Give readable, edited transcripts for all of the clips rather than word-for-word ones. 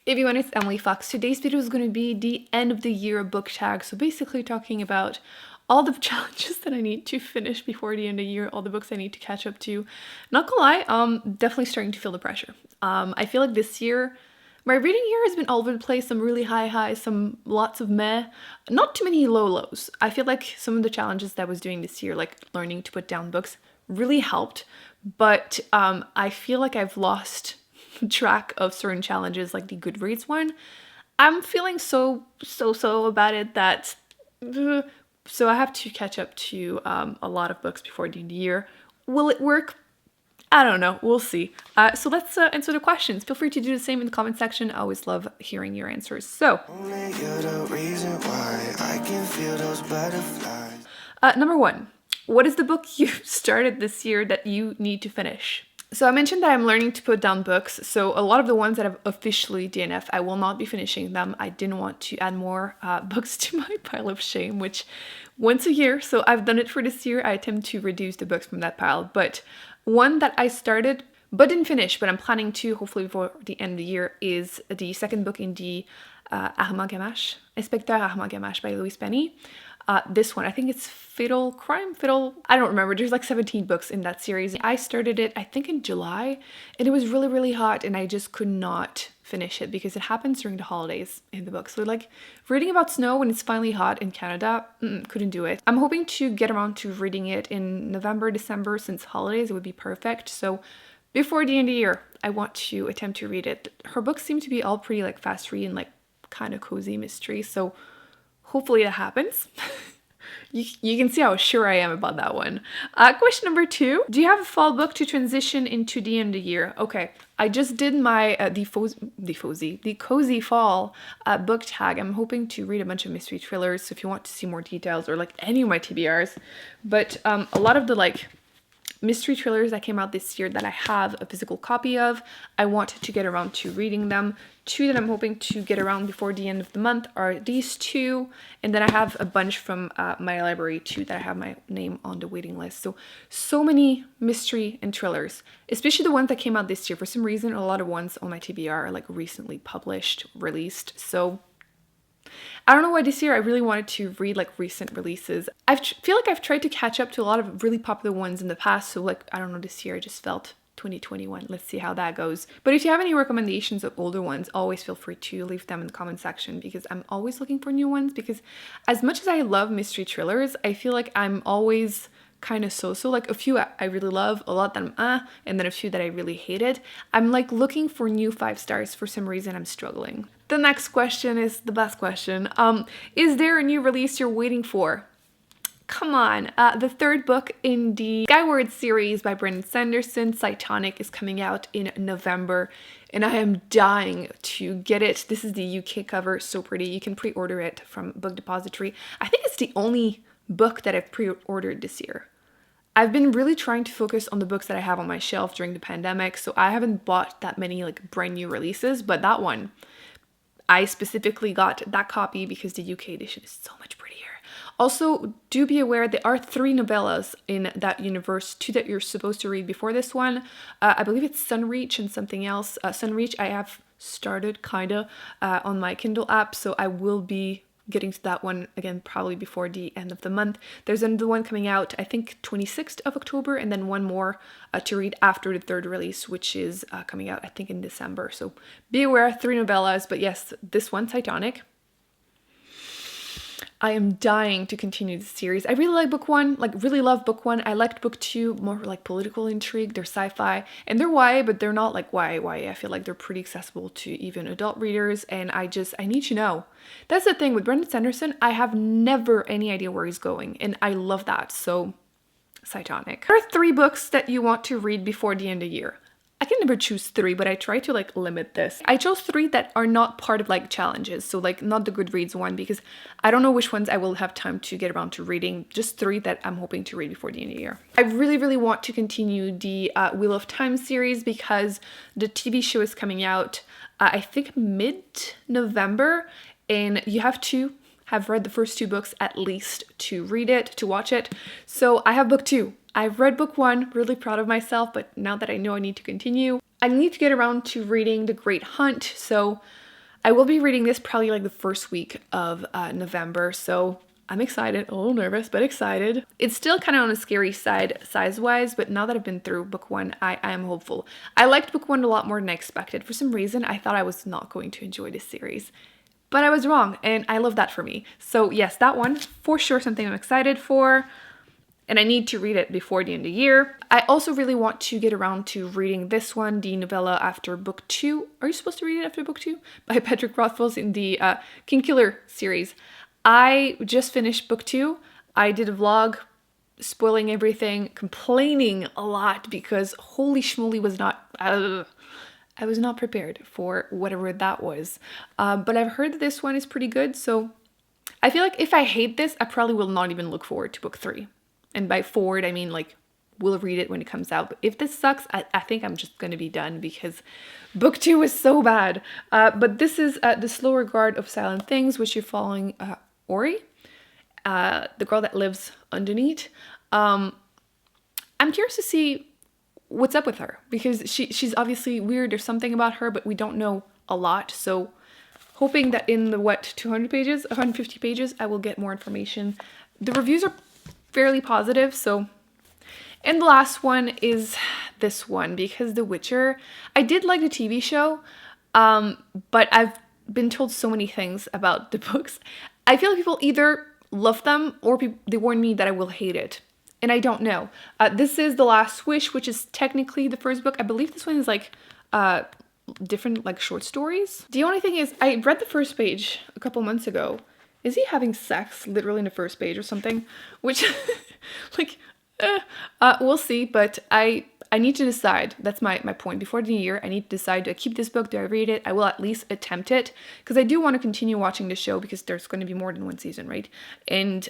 Everyone, it's Emily Fox. Today's video is going to be the end of the year book tag. So basically talking about all the challenges that I need to finish before the end of the year, all the books I need to catch up to. Not gonna lie, definitely starting to feel the pressure. I feel like this year, my reading year has been all over the place, some really high highs, some lots of meh, not too many low lows. I feel like some of the challenges that I was doing this year, like learning to put down books, really helped. But I feel like I've lost track of certain challenges, like the Goodreads one. I'm feeling so about it that so I have to catch up to a lot of books before the end of the year. Will it work? I don't know. We'll see. So let's answer the questions. Feel free to do the same in the comment section. I always love hearing your answers. So, number one, what is the book you started this year that you need to finish? So I mentioned that I'm learning to put down books. So a lot of the ones that I've officially DNF, I will not be finishing them. I didn't want to add more books to my pile of shame, which once a year, so I've done it for this year. I attempt to reduce the books from that pile. But one that I started but didn't finish, but I'm planning to hopefully before the end of the year, is the second book in the Armand Gamache, Inspecteur Armand Gamache by Louise Penny. This one, I think it's Fiddle, I don't remember. There's like 17 books in that series. I started it, I think in July, and it was really hot, and I just could not finish it because it happens during the holidays in the book. So like reading about snow when it's finally hot in Canada, couldn't do it. I'm hoping to get around to reading it in November, December, since holidays, it would be perfect. So before the end of the year, I want to attempt to read it. Her books seem to be all pretty like fast read and like kind of cozy mystery, so hopefully that happens. You can see how sure I am about that one. Question number 2. Do you have a fall book to transition into the end of the year? Okay, I just did my the cozy fall book tag. I'm hoping to read a bunch of mystery thrillers. So if you want to see more details or like any of my TBRs, but a lot of the like mystery thrillers that came out this year that I have a physical copy of, I want to get around to reading them. 2 that I'm hoping to get around before the end of the month are these 2, and then I have a bunch from my library too that I have my name on the waiting list. So many mystery and thrillers, especially the ones that came out this year. For some reason, a lot of ones on my TBR are like recently published, released, so I don't know why this year I really wanted to read like recent releases. I feel like I've tried to catch up to a lot of really popular ones in the past, so like, I don't know, this year I just felt 2021. Let's see how that goes. But if you have any recommendations of older ones, always feel free to leave them in the comment section because I'm always looking for new ones, because as much as I love mystery thrillers, I feel like I'm always kind of so like a few I really love, a lot that I'm and then a few that I really hated. I'm like looking for new 5 stars. For some reason I'm struggling. The next question is the best question. Is there a new release you're waiting for? Come on. The 3rd book in the Skyward series by Brandon Sanderson, Titanic, is coming out in November, and I am dying to get it. This is the UK cover, so pretty. You can pre-order it from Book Depository. I think it's the only book that I've pre-ordered this year. I've been really trying to focus on the books that I have on my shelf during the pandemic, so I haven't bought that many like brand new releases, but that one, I specifically got that copy because the UK edition is so much prettier. Also, do be aware there are 3 novellas in that universe, 2 that you're supposed to read before this one. I believe it's Sunreach and something else. Sunreach I have started kinda on my Kindle app, so I will be getting to that one again probably before the end of the month. There's another one coming out, I think 26th of October, and then one more to read after the 3rd release, which is coming out I think in December. So be aware, 3 novellas, but yes, this one, Titanic, I am dying to continue the series. I really like book 1, like really love book 1. I liked book 2, more like political intrigue. They're sci-fi and they're YA, but they're not like YA. I feel like they're pretty accessible to even adult readers, and I need to know. That's the thing with Brandon Sanderson. I have never any idea where he's going, and I love that. So, Titanic. There are 3 books that you want to read before the end of the year. I can never choose 3, but I try to like limit this. I chose 3 that are not part of like challenges, so like not the Goodreads one, because I don't know which ones I will have time to get around to reading. Just 3 that I'm hoping to read before the end of the year. I really want to continue the Wheel of Time series because the TV show is coming out I think mid-November, and you have to have read the first 2 books at least to read it, to watch it. So I have book 2. I've read book 1, really proud of myself, but now that I know I need to continue, I need to get around to reading The Great Hunt. So I will be reading this probably like the first week of November, so I'm excited, a little nervous, but excited. It's still kind of on the scary side size-wise, but now that I've been through book one, I am hopeful. I liked book one a lot more than I expected. For some reason, I thought I was not going to enjoy this series, but I was wrong, and I love that for me. So yes, that one, for sure something I'm excited for, and I need to read it before the end of the year. I also really want to get around to reading this one, the novella after book 2. Are you supposed to read it after book 2? By Patrick Rothfuss in the Kingkiller series. I just finished book 2. I did a vlog spoiling everything, complaining a lot because holy schmoly was not... I was not prepared for whatever that was. But I've heard that this one is pretty good, so I feel like if I hate this, I probably will not even look forward to book 3. And by forward, I mean like we'll read it when it comes out. But if this sucks, I think I'm just going to be done because book 2 is so bad. But this is The Slow Regard of Silent Things, which you're following Ori, the girl that lives underneath. I'm curious to see what's up with her because she's obviously weird. There's something about her, but we don't know a lot. So hoping that in the 200 pages, 150 pages, I will get more information. The reviews are fairly positive, so. And the last one is this one because The Witcher, I did like the TV show, but I've been told so many things about the books. I feel like people either love them or they warn me that I will hate it. And I don't know. This is The Last Wish, which is technically the first book. I believe this one is like different like short stories. The only thing is I read the first page a couple months ago. Is he having sex literally in the first page or something? Which like we'll see, but I need to decide. That's my point. Before the new year, I need to decide, do I keep this book? Do I read it? I will at least attempt it because I do want to continue watching the show because there's going to be more than one season, right? And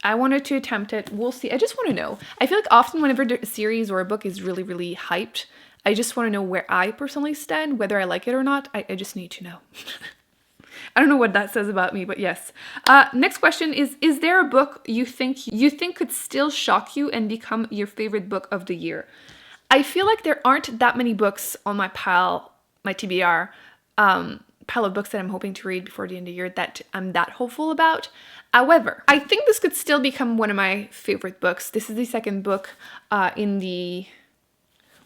I wanted to attempt it. We'll see. I just want to know. I feel like often whenever a series or a book is really, really hyped, I just want to know where I personally stand, whether I like it or not. I just need to know. I don't know what that says about me, but yes. Next question is there a book you think could still shock you and become your favorite book of the year? I feel like there aren't that many books on my pile, my TBR, pile of books that I'm hoping to read before the end of the year that I'm that hopeful about. However, I think this could still become one of my favorite books. This is the second book in the,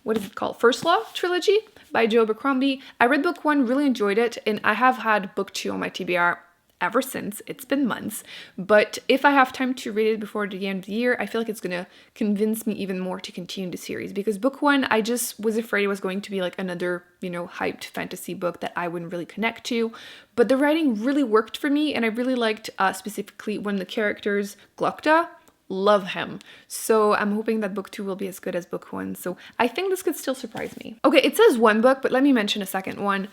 what is it called? First Law Trilogy by Joe Abercrombie. I read book 1, really enjoyed it, and I have had book 2 on my TBR ever since. It's been months, but if I have time to read it before the end of the year, I feel like it's gonna convince me even more to continue the series because book 1, I just was afraid it was going to be like another, hyped fantasy book that I wouldn't really connect to, but the writing really worked for me, and I really liked specifically one of the characters, Glokta. Love him. So I'm hoping that book 2 will be as good as book 1. So I think this could still surprise me. Okay, it says one book, but let me mention a second one.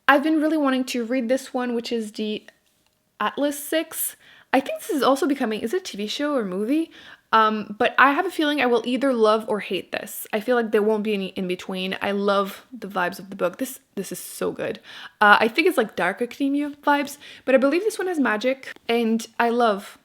I've been really wanting to read this one, which is the Atlas 6. I think this is also becoming, is it a TV show or movie? But I have a feeling I will either love or hate this. I feel like there won't be any in between. I love the vibes of the book. This is so good. I think it's like dark academia vibes, but I believe this one has magic, and I love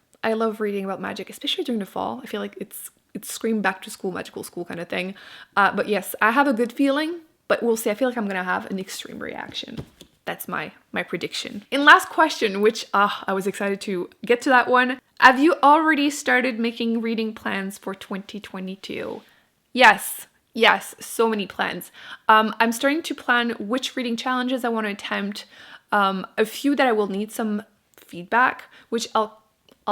reading about magic, especially during the fall. I feel like it's scream back to school, magical school kind of thing. But yes, I have a good feeling, but we'll see. I feel like I'm gonna have an extreme reaction. That's my prediction. And last question, which I was excited to get to that one. Have you already started making reading plans for 2022? Yes, so many plans. I'm starting to plan which reading challenges I want to attempt. A few that I will need some feedback, which I'll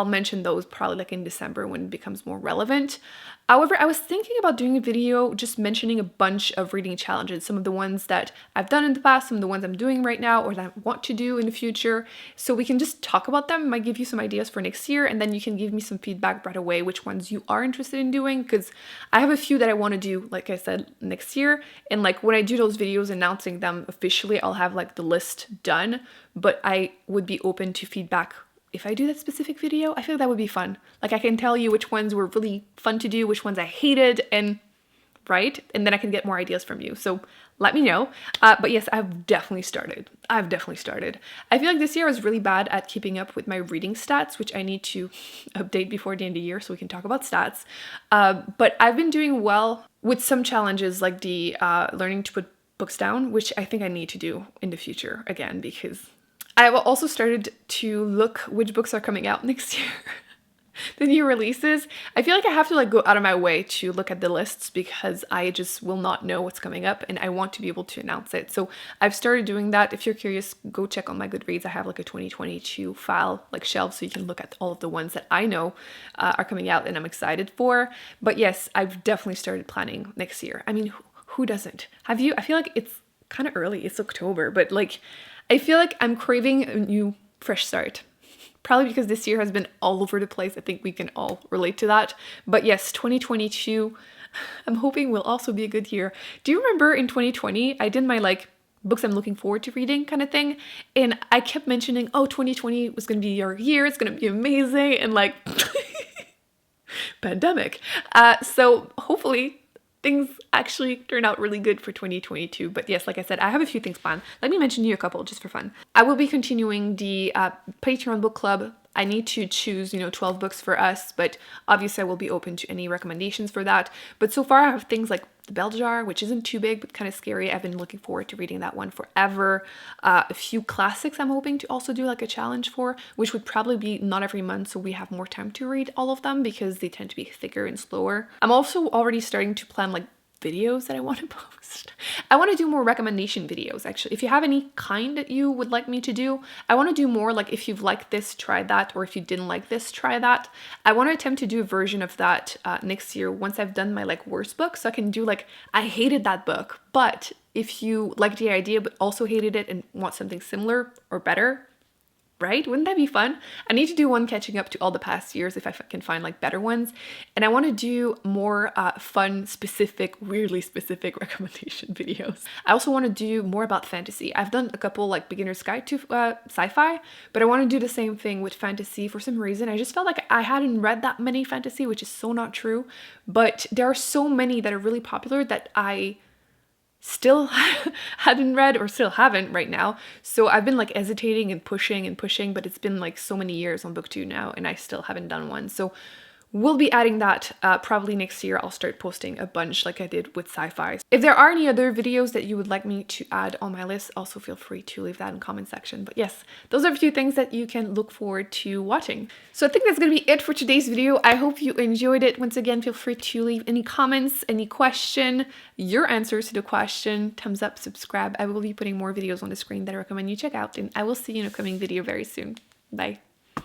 mention those probably like in December when it becomes more relevant. However, I was thinking about doing a video just mentioning a bunch of reading challenges, some of the ones that I've done in the past, some of the ones I'm doing right now or that I want to do in the future. So we can just talk about them. I might give you some ideas for next year, and then you can give me some feedback right away which ones you are interested in doing, because I have a few that I want to do, like I said, next year. And like when I do those videos announcing them officially, I'll have like the list done, but I would be open to feedback. If I do that specific video, I feel that would be fun. Like I can tell you which ones were really fun to do, which ones I hated, and right? And then I can get more ideas from you. So let me know. But yes, I've definitely started. I feel like this year I was really bad at keeping up with my reading stats, which I need to update before the end of the year so we can talk about stats. But I've been doing well with some challenges like the learning to put books down, which I think I need to do in the future again, because I've also started to look which books are coming out next year. The new releases. I feel like I have to like go out of my way to look at the lists because I just will not know what's coming up and I want to be able to announce it. So I've started doing that. If you're curious, go check on my Goodreads. I have like a 2022 file, like shelf, so you can look at all of the ones that I know are coming out and I'm excited for. But yes, I've definitely started planning next year. I mean, who doesn't? Have you? I feel like it's kind of early. It's October, but like I feel like I'm craving a new fresh start. Probably because this year has been all over the place. I think we can all relate to that. But yes, 2022, I'm hoping will also be a good year. Do you remember in 2020, I did my like books I'm looking forward to reading kind of thing. And I kept mentioning, oh, 2020 was going to be your year. It's going to be amazing. And like, pandemic. So hopefully things actually turn out really good for 2022. But yes, like I said, I have a few things planned. Let me mention you a couple just for fun. I will be continuing the Patreon book club. I need to choose, 12 books for us, but obviously I will be open to any recommendations for that. But so far I have things like The Bell Jar, which isn't too big, but kind of scary. I've been looking forward to reading that one forever. A few classics I'm hoping to also do like a challenge for, which would probably be not every month, so we have more time to read all of them because they tend to be thicker and slower. I'm also already starting to plan like videos that I want to post. I want to do more recommendation videos actually. If you have any kind that you would like me to do, I want to do more like if you've liked this, try that, or if you didn't like this, try that. I want to attempt to do a version of that next year once I've done my like worst book, so I can do like, I hated that book, but if you like the idea but also hated it and want something similar or better, right? Wouldn't that be fun? I need to do one catching up to all the past years if I can find like better ones. And I want to do more fun, specific, weirdly specific recommendation videos. I also want to do more about fantasy. I've done a couple like beginner's guide to sci-fi, but I want to do the same thing with fantasy for some reason. I just felt like I hadn't read that many fantasy, which is so not true. But there are so many that are really popular that I still hadn't read or still haven't right now. So I've been like hesitating and pushing, but it's been like so many years on Booktube now and I still haven't done one. So we'll be adding that probably next year. I'll start posting a bunch like I did with sci-fi. If there are any other videos that you would like me to add on my list, also feel free to leave that in the comment section. But yes, those are a few things that you can look forward to watching. So I think that's going to be it for today's video. I hope you enjoyed it. Once again, feel free to leave any comments, any question, your answers to the question, thumbs up, subscribe. I will be putting more videos on the screen that I recommend you check out, and I will see you in a coming video very soon. Bye.